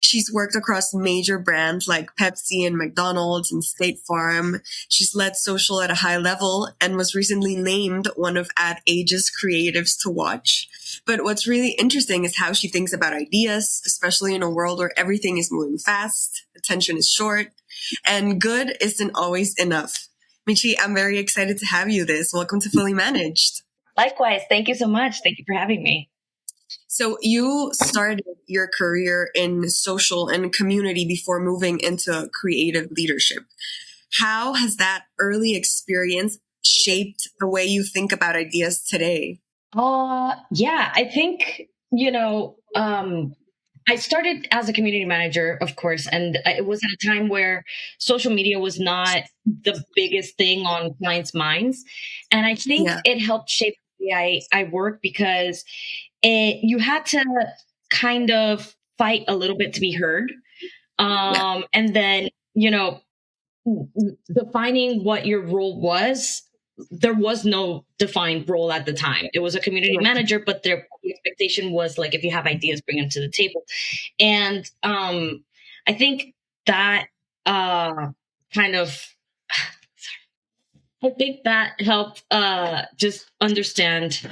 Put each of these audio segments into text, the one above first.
She's worked across major brands like Pepsi and McDonald's and State Farm. She's led social at a high level and was recently named one of Ad Age's creatives to watch. But what's really interesting is how she thinks about ideas, especially in a world where everything is moving fast, attention is short, and good isn't always enough. Michi, I'm very excited to have you this. Welcome to Fully Managed. Likewise. Thank you so much. Thank you for having me. So you started your career in social and community before moving into creative leadership. How has that early experience shaped the way you think about ideas today? Yeah, I think, I started as a community manager, of course, and it was at a time where social media was not the biggest thing on clients' minds. And I think it helped shape the way I work because you had to kind of fight a little bit to be heard. And then, defining what your role was, there was no defined role at the time. It was a community manager, but the expectation was like, if you have ideas, bring them to the table. And I think that I think that helped just understand.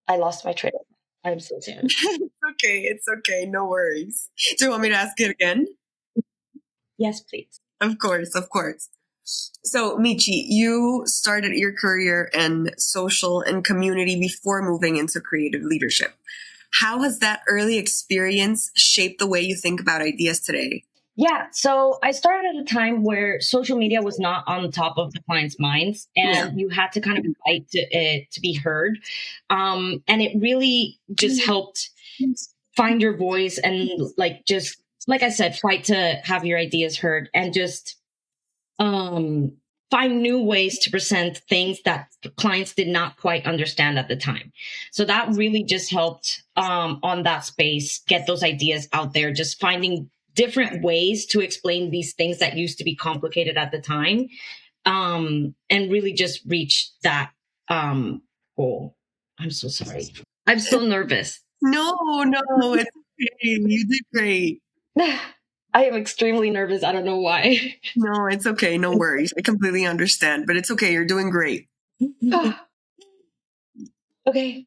I lost my train. I'm so sad. It's okay. No worries. Do you want me to ask it again? Yes, please. Of course. So, Michi, you started your career in social and community before moving into creative leadership. How has that early experience shaped the way you think about ideas today? Yeah, so I started at a time where social media was not on the top of the client's minds, and you had to kind of fight to be heard. And it really just helped find your voice and just like I said, fight to have your ideas heard and just find new ways to present things that clients did not quite understand at the time. So that really just helped on that space, get those ideas out there, just finding different ways to explain these things that used to be complicated at the time, and really just reach that goal. I'm so sorry. I'm so nervous. No, it's okay. You did great. I am extremely nervous. I don't know why. No, it's okay. No worries. I completely understand, but it's okay. You're doing great. Okay.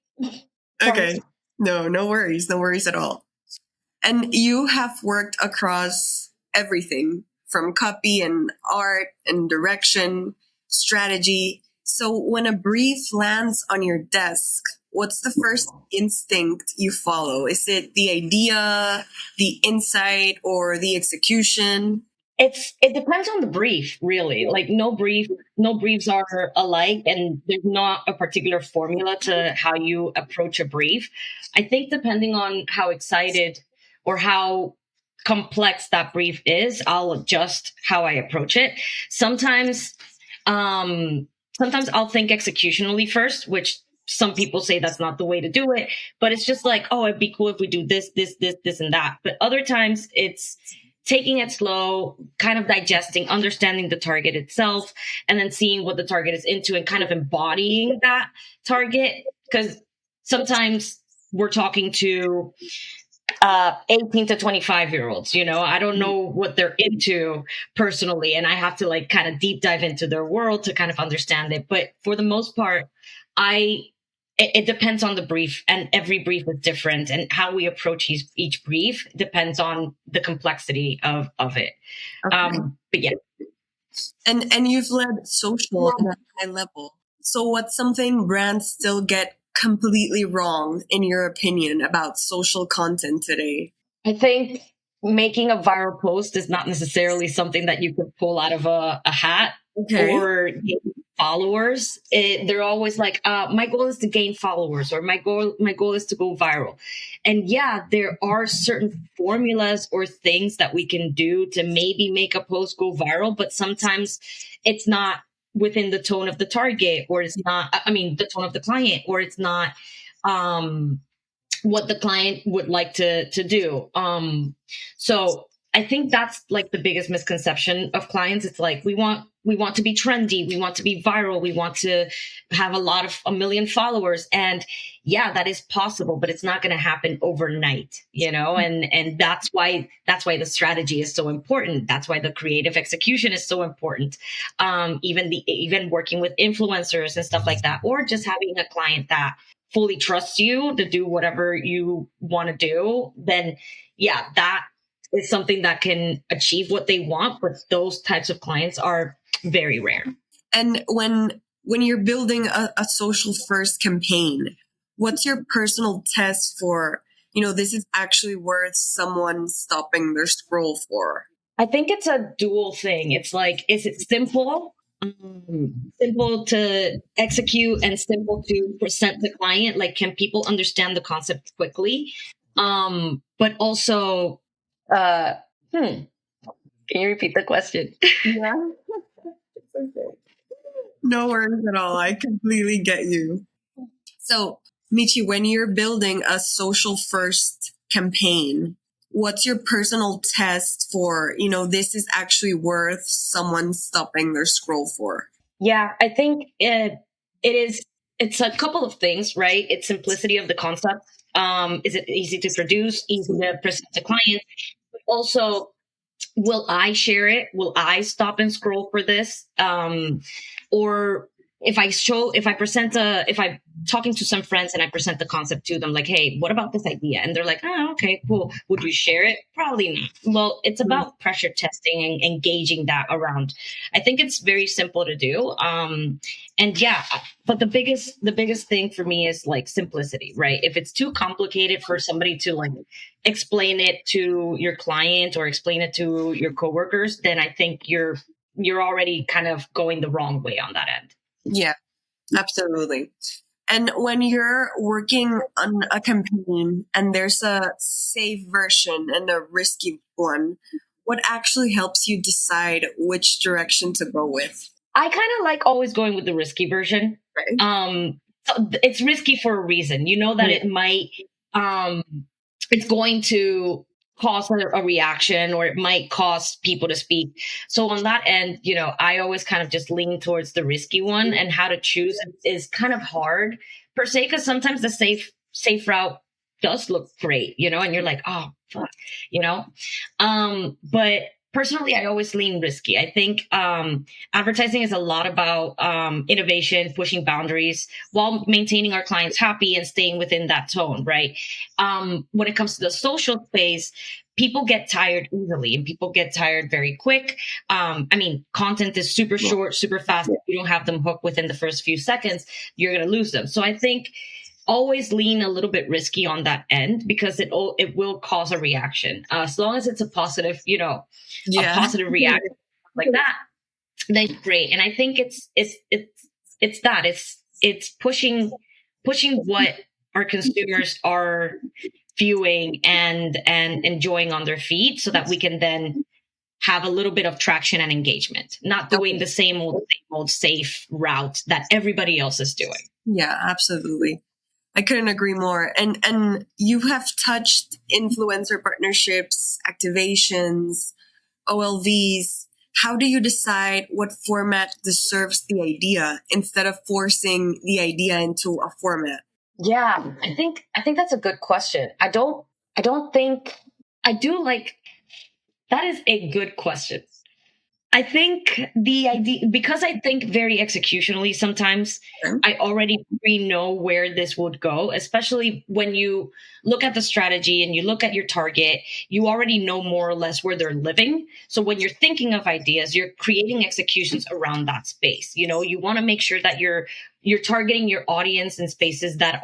Okay. No worries. No worries at all. And you have worked across everything from copy and art and direction, strategy. So when a brief lands on your desk, what's the first instinct you follow? Is it the idea, the insight, or the execution? It depends on the brief, really. Like no briefs are alike, and there's not a particular formula to how you approach a brief. I think depending on how excited or how complex that brief is, I'll adjust how I approach it. Sometimes I'll think executionally first, which some people say that's not the way to do it, but it's just like, oh, it'd be cool if we do this, and that. But other times it's taking it slow, kind of digesting, understanding the target itself, and then seeing what the target is into and kind of embodying that target. Because sometimes we're talking to 18 to 25-year-olds, I don't know what they're into personally, and I have to kind of deep dive into their world to kind of understand it. But for the most part, it depends on the brief, and every brief is different, and how we approach each brief depends on the complexity of it. Okay. But yeah. And you've led social at a high level. So what's something brands still get completely wrong, in your opinion, about social content today? I think making a viral post is not necessarily something that you could pull out of a hat or gain followers. They're always like, my goal is to gain followers, or my goal is to go viral. And yeah, there are certain formulas or things that we can do to maybe make a post go viral, but sometimes it's not within the tone of the target, or it's not, the tone of the client, or it's not what the client would like to do. So I think that's the biggest misconception of clients. It's like, we want want to be trendy. We want to be viral. We want to have a million followers. And yeah, that is possible, but it's not going to happen overnight, and that's why the strategy is so important. That's why the creative execution is so important. Even working with influencers and stuff like that, or just having a client that fully trusts you to do whatever you want to do, then yeah, that is something that can achieve what they want. But those types of clients are very rare. And when you're building a social first campaign, what's your personal test for, this is actually worth someone stopping their scroll for? I think it's a dual thing. It's like, is it simple? Simple to execute and simple to present to client. Like, can people understand the concept quickly? But also, can you repeat the question? Yeah. Okay. No worries at all. I completely get you. So, Michi, when you're building a social first campaign, what's your personal test for, this is actually worth someone stopping their scroll for? Yeah, I think it's a couple of things, right? It's simplicity of the concept. Is it easy to produce, easy to present to clients? But also, will I share it? Will I stop and scroll for this? Or if I'm talking to some friends and I present the concept to them, like, hey, what about this idea? And they're like, oh, okay, cool. Would you share it? Probably not. Well, it's about pressure testing and engaging that around. I think it's very simple to do. And yeah, but the biggest thing for me is like simplicity, right? If it's too complicated for somebody to like explain it to your client or explain it to your coworkers, then I think you're already kind of going the wrong way on that end. Yeah, absolutely. And when you're working on a campaign and there's a safe version and a risky one, what actually helps you decide which direction to go with? I kind of like always going with the risky version. Right. It's risky for a reason. You know that it might, it's going to cause a reaction, or it might cause people to speak. So on that end, I always kind of just lean towards the risky one, and how to choose is kind of hard per se, because sometimes the safe route does look great, and you're like, oh, fuck, but personally, I always lean risky. I think advertising is a lot about innovation, pushing boundaries while maintaining our clients happy and staying within that tone, right? When it comes to the social space, people get tired easily and people get tired very quick. Content is super short, super fast. If you don't have them hooked within the first few seconds, you're going to lose them. So I think always lean a little bit risky on that end, because it will cause a reaction. As long as it's a positive, a positive reaction like that, then great. And I think it's pushing what our consumers are viewing and enjoying on their feed, so that we can then have a little bit of traction and engagement, not doing the same old safe route that everybody else is doing. Yeah, absolutely. I couldn't agree more. And you have touched influencer partnerships, activations, OLVs. How do you decide what format deserves the idea instead of forcing the idea into a format? Yeah, I think that's a good question. I don't think I do like that is a good question. I think the idea, because I think very executionally sometimes, I already know where this would go, especially when you look at the strategy and you look at your target, you already know more or less where they're living. So when you're thinking of ideas, you're creating executions around that space. You want to make sure that you're targeting your audience in spaces that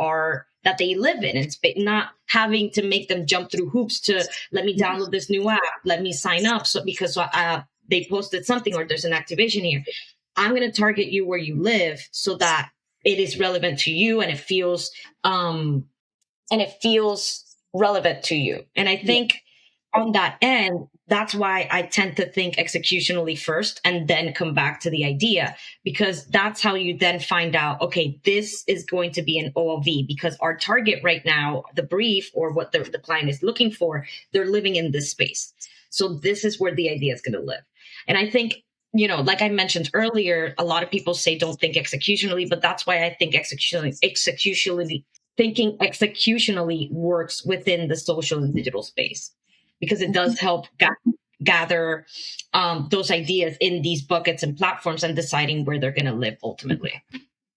they live in, and not having to make them jump through hoops to let me download this new app, let me sign up because they posted something or there's an activation here. I'm going to target you where you live so that it is relevant to you and it feels relevant to you. And I think on that end, that's why I tend to think executionally first and then come back to the idea, because that's how you then find out, okay, this is going to be an OLV because our target right now, the brief or what the client is looking for, they're living in this space. So this is where the idea is going to live. And I think like I mentioned earlier, a lot of people say don't think executionally, but that's why I think thinking executionally works within the social and digital space, because it does help gather those ideas in these buckets and platforms and deciding where they're going to live ultimately.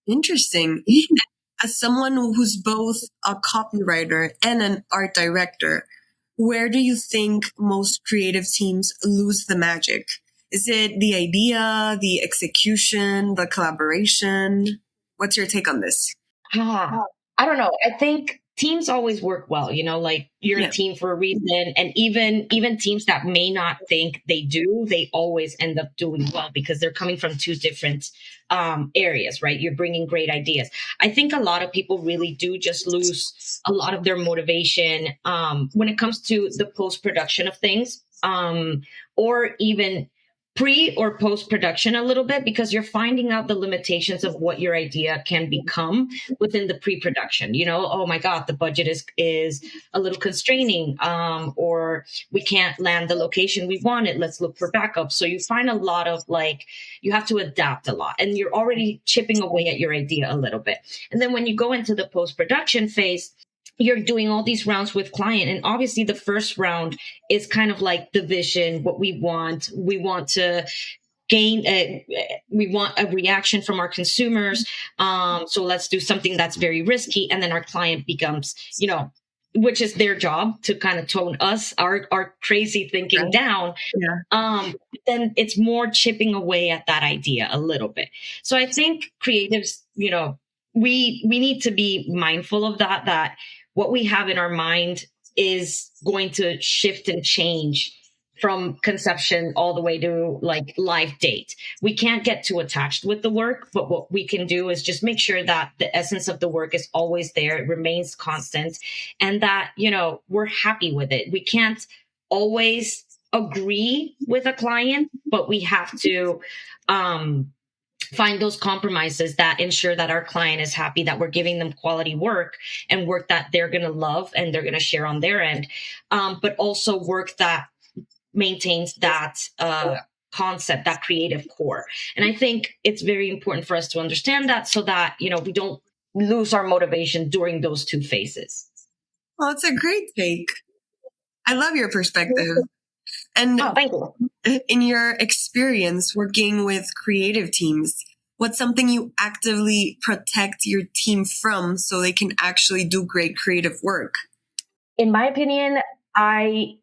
Interesting. As someone who's both a copywriter and an art director, where do you think most creative teams lose the magic? Is it the idea, the execution, the collaboration? What's your take on this? I don't know. I think teams always work well, like you're a team for a reason. And even teams that may not think they do, they always end up doing well because they're coming from two different areas, right? You're bringing great ideas. I think a lot of people really do just lose a lot of their motivation when it comes to the post-production of things, or even pre or post production a little bit, because you're finding out the limitations of what your idea can become within the pre-production. Oh my God, the budget is a little constraining, or we can't land the location we wanted. Let's look for backup. So you find a lot of you have to adapt a lot, and you're already chipping away at your idea a little bit. And then when you go into the post-production phase, you're doing all these rounds with client. And obviously the first round is kind of like the vision, what we want. We want to we want a reaction from our consumers. So let's do something that's very risky. And then our client becomes, which is their job to kind of tone us, our crazy thinking down. Yeah. Then it's more chipping away at that idea a little bit. So I think creatives, we need to be mindful of that what we have in our mind is going to shift and change from conception all the way to live date. We can't get too attached with the work, but what we can do is just make sure that the essence of the work is always there, it remains constant, and that, we're happy with it. We can't always agree with a client, but we have to, find those compromises that ensure that our client is happy, that we're giving them quality work and work that they're going to love and they're going to share on their end. But also work that maintains that concept, that creative core. And I think it's very important for us to understand that, so that, we don't lose our motivation during those two phases. Well, it's a great take. I love your perspective. And thank you. In your experience working with creative teams, what's something you actively protect your team from so they can actually do great creative work? In my opinion, I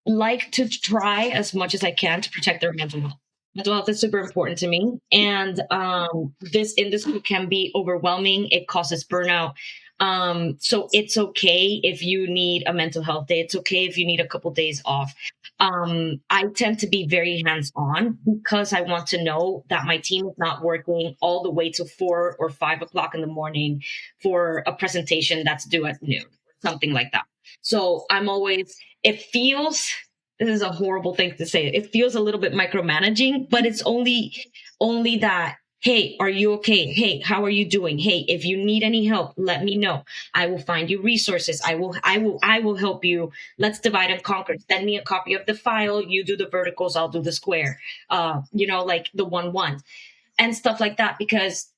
like to try as much as I can to protect their mental health. Mental health is super important to me. And this industry can be overwhelming. It causes burnout. So it's okay if you need a mental health day. It's okay if you need a couple days off. I tend to be very hands-on because I want to know that my team is not working all the way to 4 or 5 o'clock in the morning for a presentation that's due at noon, something like that. So this is a horrible thing to say. It feels a little bit micromanaging, but it's only that, hey, are you okay? Hey, how are you doing? Hey, if you need any help, let me know. I will find you resources. I will help you. Let's divide and conquer. Send me a copy of the file. You do the verticals. I'll do the square. Like the 1-1 and stuff like that, because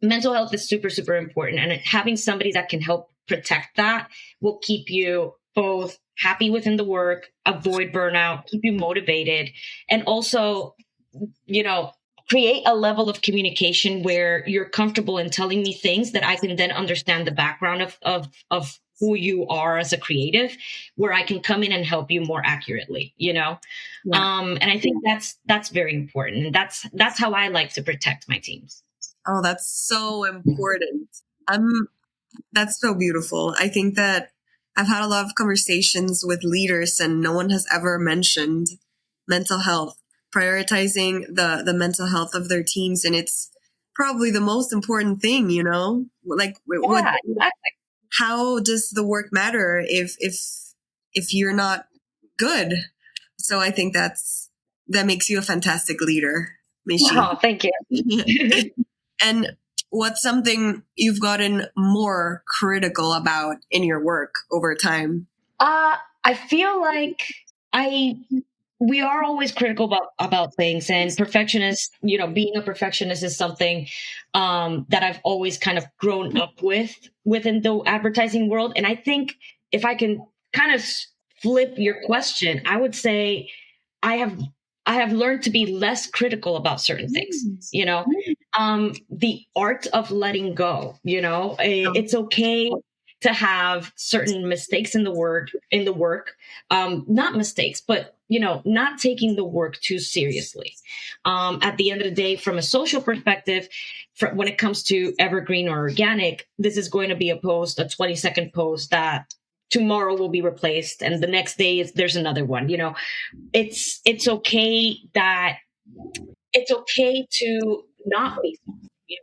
mental health is super, super important. And having somebody that can help protect that will keep you both happy within the work, avoid burnout, keep you motivated, and also, create a level of communication where you're comfortable in telling me things that I can then understand the background of who you are as a creative, where I can come in and help you more accurately, Yeah. And I think that's very important. And that's how I like to protect my teams. Oh, that's so important. That's so beautiful. I think that I've had a lot of conversations with leaders and no one has ever mentioned mental health, prioritizing the mental health of their teams. And it's probably the most important thing, exactly. How does the work matter if you're not good? So I think that makes you a fantastic leader, Michi. Oh, thank you. And what's something you've gotten more critical about in your work over time? I feel like we are always critical about things, and perfectionist, being a perfectionist is something that I've always kind of grown up with within the advertising world. And I think if I can kind of flip your question, I would say I have I have learned to be less critical about certain things. The art of letting go. It's okay to have certain mistakes in the work, not mistakes, but not taking the work too seriously. At the end of the day, from a social perspective, when it comes to evergreen or organic, this is going to be a 20-second post that tomorrow will be replaced, and the next day there's another one. It's okay that it's okay to not be. You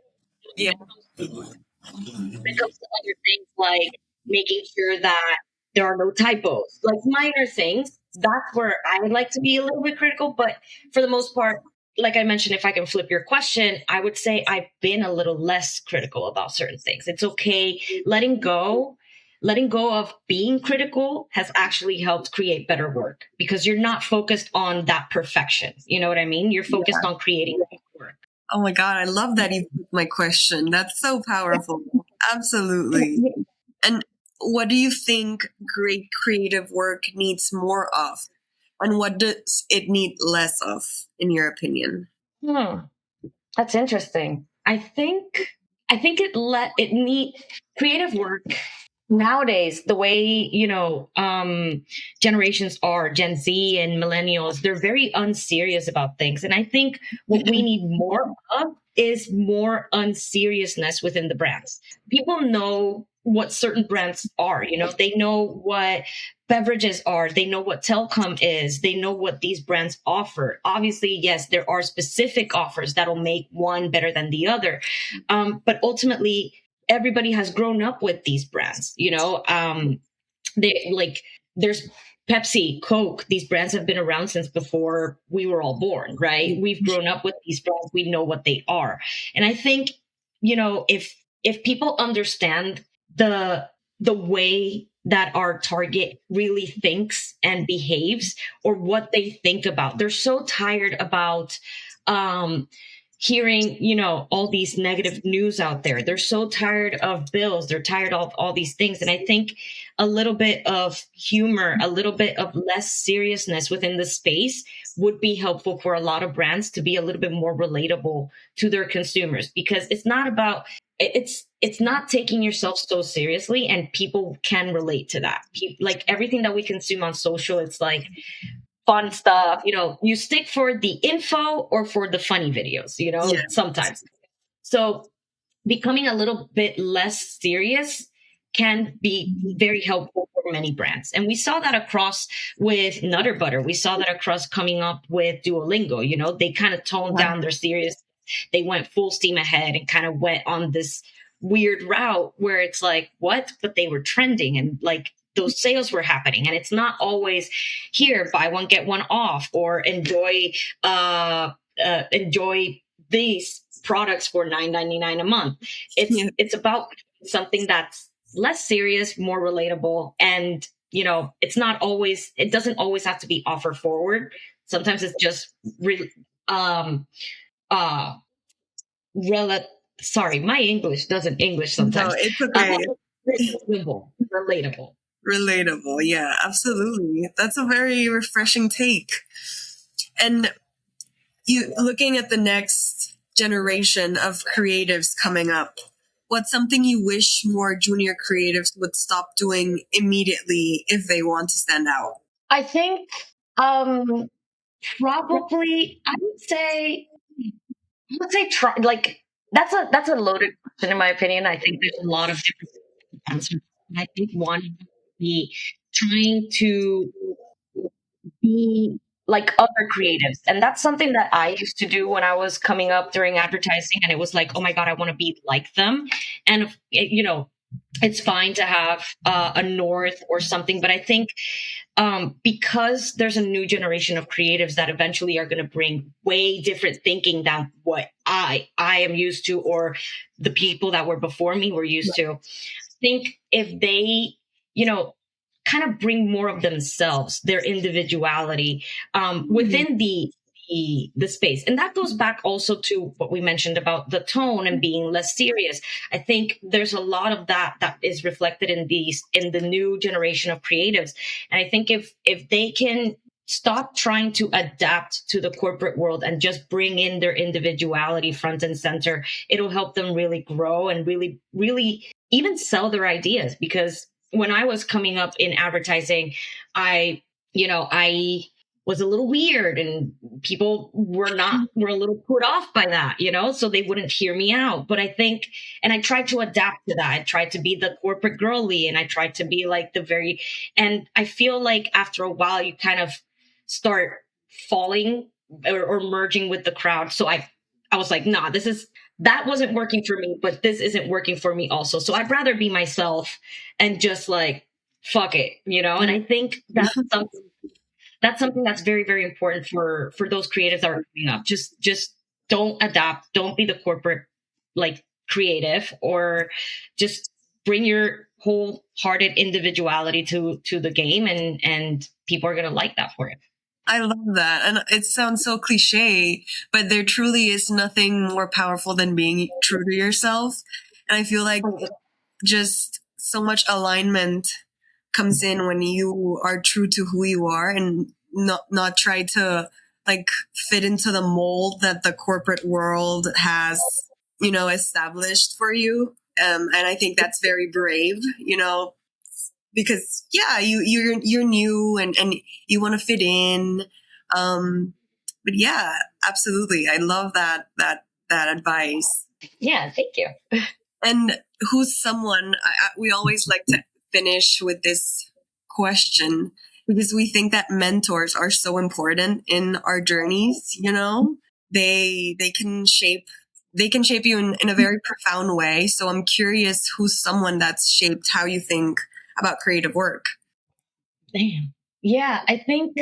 Yeah. When it comes to other things like making sure that there are no typos, like minor things, that's where I would like to be a little bit critical. But for the most part, like I mentioned, if I can flip your question, I would say I've been a little less critical about certain things. It's okay. Letting go of being critical has actually helped create better work, because you're not focused on that perfection. You know what I mean? You're focused on creating work. Oh my God, I love that you put my question. That's so powerful. Absolutely. And what do you think great creative work needs more of? And what does it need less of, in your opinion? Hmm. That's interesting. I think it need creative work nowadays. The way generations are, Gen Z and millennials, they're very unserious about things, and I think what we need more of is more unseriousness within the brands. People know what certain brands are. They know what beverages are. They know what telecom is. They know what these brands offer. Obviously, yes, there are specific offers that'll make one better than the other. But ultimately, everybody has grown up with these brands. They like there's Pepsi, Coke. These brands have been around since before we were all born, right? We've grown up with these brands. We know what they are. And I think, if people understand the way that our target really thinks and behaves, or what they think about, they're so tired about um hearing, all these negative news out there. They're so tired of bills. They're tired of all these things. And I think a little bit of humor, a little bit of less seriousness within the space would be helpful for a lot of brands to be a little bit more relatable to their consumers, because it's not taking yourself so seriously, and people can relate to that. Like everything that we consume on social, it's like fun stuff. You stick for the info or for the funny videos, Yeah. sometimes. So becoming a little bit less serious can be very helpful for many brands. And we saw that across with Nutter Butter. We saw that across coming up with Duolingo. They kind of toned down their serious. They went full steam ahead and kind of went on this weird route where it's like, what? But they were trending, and like those sales were happening. And it's not always here, buy one, get one off, or enjoy these products for $9.99 a month. It's about something that's less serious, more relatable, and it doesn't always have to be offer forward. Sometimes it's just uh sorry, my English doesn't English No, sometimes. it's okay. Relatable. Relatable. Yeah, absolutely. That's a very refreshing take. And you looking at the next generation of creatives coming up, what's something you wish more junior creatives would stop doing immediately if they want to stand out? I think probably I would say try, like that's a loaded question in my opinion. I think there's a lot of different answers. I think one would be trying to be like other creatives. And that's something that I used to do when I was coming up during advertising. And it was like, oh my God, I want to be like them. And, it's fine to have a north or something. But I think because there's a new generation of creatives that eventually are going to bring way different thinking than what I am used to, or the people that were before me were used to. I think if they, you know, kind of bring more of themselves, their individuality, within the space. And that goes back also to what we mentioned about the tone and being less serious. I think there's a lot of that is reflected in the new generation of creatives. And I think if they can stop trying to adapt to the corporate world and just bring in their individuality front and center, it'll help them really grow and really, really even sell their ideas. Because when I was coming up in advertising, I was a little weird, and people were a little put off by that, so they wouldn't hear me out. But I think, and I tried to adapt to that. I tried to be the corporate girly, and I tried to be like and I feel like after a while you kind of start falling or merging with the crowd. So I was like, nah, that wasn't working for me, but this isn't working for me also. So I'd rather be myself and just like, fuck it, And I think that's something that's very, very important for those creatives that are coming up. Just don't adapt. Don't be the corporate like creative, or just bring your wholehearted individuality to the game, and people are gonna like that for it. I love that. And it sounds so cliche, but there truly is nothing more powerful than being true to yourself. And I feel like just so much alignment comes in when you are true to who you are and not try to like fit into the mold that the corporate world has, established for you. And I think that's very brave, because you're new and you want to fit in. But yeah, absolutely. I love that advice. Yeah. Thank you. And who's someone, we always like to finish with this question, because we think that mentors are so important in our journeys. They can shape you in a very profound way. So I'm curious, who's someone that's shaped how you think about creative work? Damn. Yeah, I think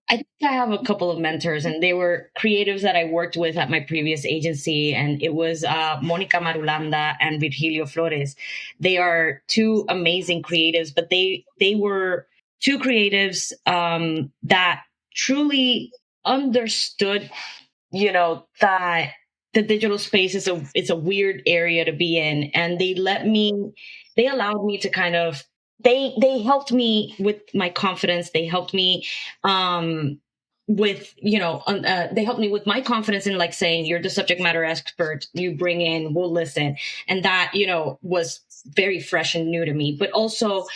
I have a couple of mentors, and they were creatives that I worked with at my previous agency, and it was Monica Marulanda and Virgilio Flores. They are two amazing creatives, but they were two creatives that truly understood, that the digital space is a weird area to be in, and they allowed me to kind of they helped me with my confidence. They helped me they helped me with my confidence in like saying, you're the subject matter expert, you bring in, we'll listen. And that, was very fresh and new to me. But also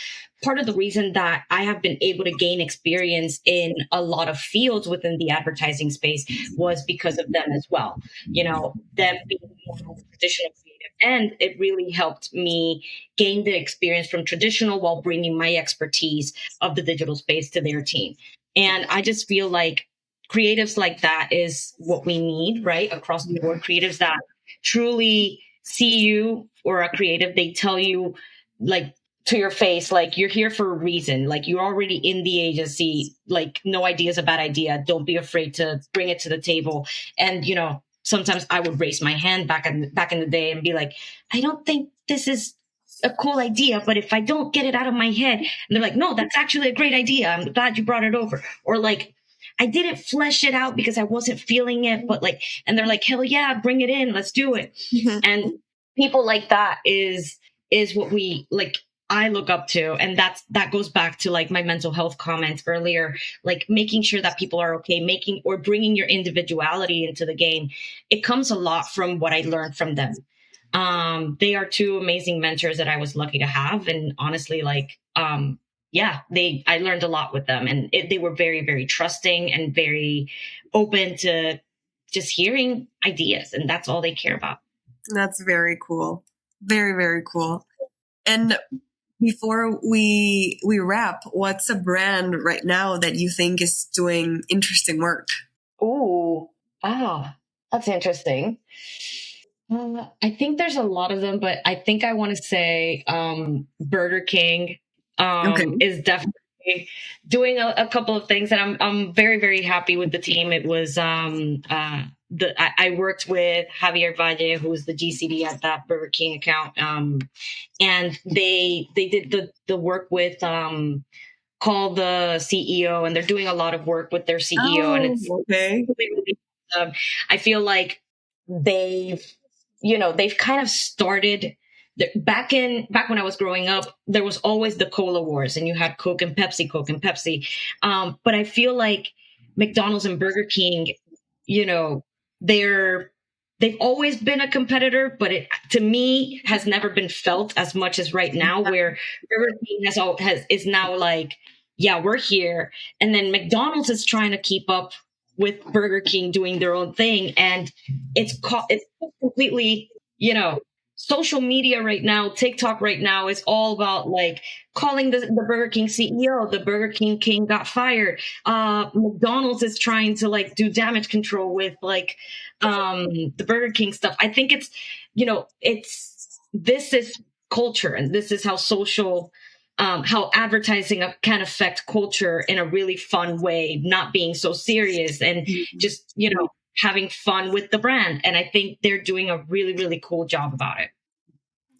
part of the reason that I have been able to gain experience in a lot of fields within the advertising space was because of them as well. Them being more traditional creative, and it really helped me gain the experience from traditional while bringing my expertise of the digital space to their team. And I just feel like creatives like that is what we need, right? Across the board, creatives that truly see you or a creative, they tell you like to your face, like, you're here for a reason. Like, you're already in the agency. Like, no idea is a bad idea. Don't be afraid to bring it to the table. And, sometimes I would raise my hand back in the day and be like, I don't think this is a cool idea, but if I don't get it out of my head, and they're like, no, that's actually a great idea. I'm glad you brought it over. Or like, I didn't flesh it out because I wasn't feeling it, but like, and they're like, hell yeah, bring it in. Let's do it. Mm-hmm. And people like that is what we like, I look up to. And that goes back to like my mental health comments earlier, like making sure that people are okay, bringing your individuality into the game. It comes a lot from what I learned from them. They are two amazing mentors that I was lucky to have. And honestly, like, I learned a lot with them, and they were very, very trusting and very open to just hearing ideas. And that's all they care about. That's very cool. Very, very cool. And before we wrap, what's a brand right now that you think is doing interesting work? That's interesting. I think there's a lot of them, but I think I want to say Burger King is definitely doing a couple of things, and I'm very, very happy with the team. It was I worked with Javier Valle, who's the GCD at that Burger King account, and they did the work with call the CEO, and they're doing a lot of work with their CEO, and Oh, it's okay. really, really, I feel like they've, they've kind of started back when I was growing up, there was always the cola wars, and you had Coke and Pepsi. But I feel like McDonald's and Burger King, you know, they're they've always been a competitor, but it to me has never been felt as much as right now, where Burger King has is now like, yeah, we're here, and then McDonald's is trying to keep up with Burger King doing their own thing, and it's completely, social media right now, TikTok right now is all about like calling the Burger King CEO, the Burger King got fired. McDonald's is trying to like do damage control with like the Burger King stuff. I think it's, this is culture, and this is how how advertising can affect culture in a really fun way, not being so serious and just, having fun with the brand. And I think they're doing a really, really cool job about it.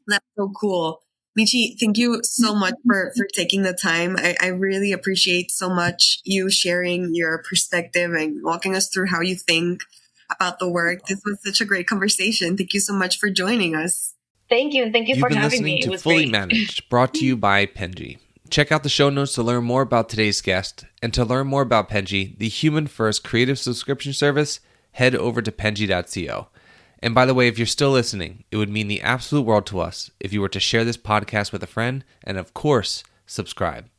That's so cool. Michi, thank you so much for taking the time. I really appreciate so much you sharing your perspective and walking us through how you think about the work. This was such a great conversation. Thank you so much for joining us. Thank you. And thank you You've for been having me. listening It to was Fully great. Managed, brought to you by Penji. Check out the show notes to learn more about today's guest. And to learn more about Penji, the human-first creative subscription service, head over to penji.co. And by the way, if you're still listening, it would mean the absolute world to us if you were to share this podcast with a friend and, of course, subscribe.